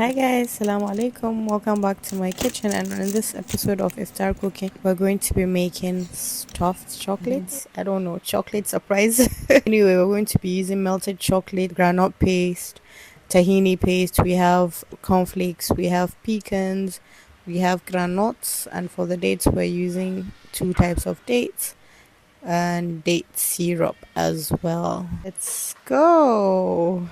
Hi guys, Assalamu alaikum. Welcome back to my kitchen, and in this episode of Iftar Cooking, we're going to be making stuffed chocolates. I don't know, chocolate surprise. Anyway, we're going to be using melted chocolate, granite paste, tahini paste, we have cornflakes, we have pecans, we have granotes, and for the dates we're using two types of dates and date syrup as well. Let's go.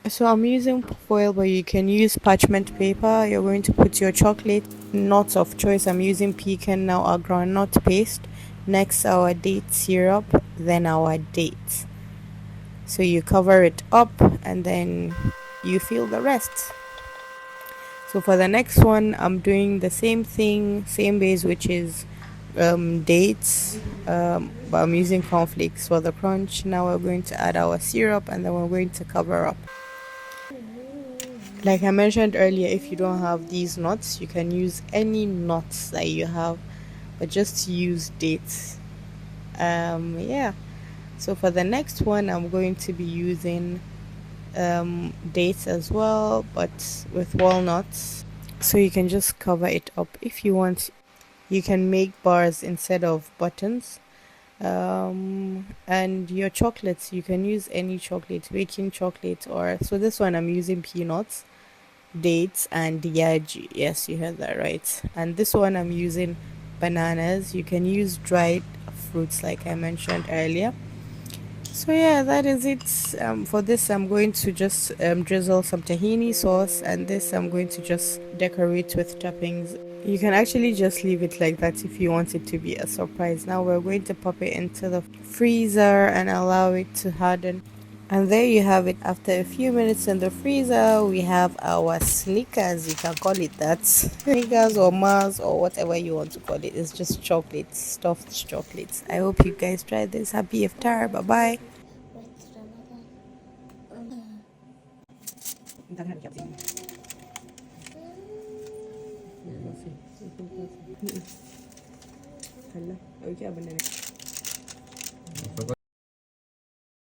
So I'm using foil, but you can use parchment paper. You're going to put your chocolate nuts of choice. I'm using pecan, now our groundnut paste, next our date syrup, then our dates. So you cover it up and then you fill the rest. So for the next one, I'm doing the same thing, same base, which is dates, but I'm using cornflakes for the crunch. Now we're going to add our syrup and then we're going to cover up. Like I mentioned earlier, if you don't have these nuts, you can use any nuts that you have, but just use dates. Yeah. So for the next one, I'm going to be using dates as well, but with walnuts. So you can just cover it up. If you want, you can make bars instead of buttons. And your chocolates, you can use any chocolate, baking chocolate, or so this one I'm using peanuts, dates, and Yaji. Yes, you heard that right. And this one I'm using bananas. You can use dried fruits like I mentioned earlier. So yeah, that is it. For this I'm going to just drizzle some tahini sauce, and this I'm going to just decorate with toppings. You can actually just leave it like that if you want it to be a surprise. Now we're going to pop it into the freezer and allow it to harden. And there you have it. After a few minutes in the freezer, we have our Snickers. You can call it that. Snickers or Mars or whatever you want to call it. It's just chocolates, stuffed chocolates. I hope you guys try this. Happy iftar. Bye bye.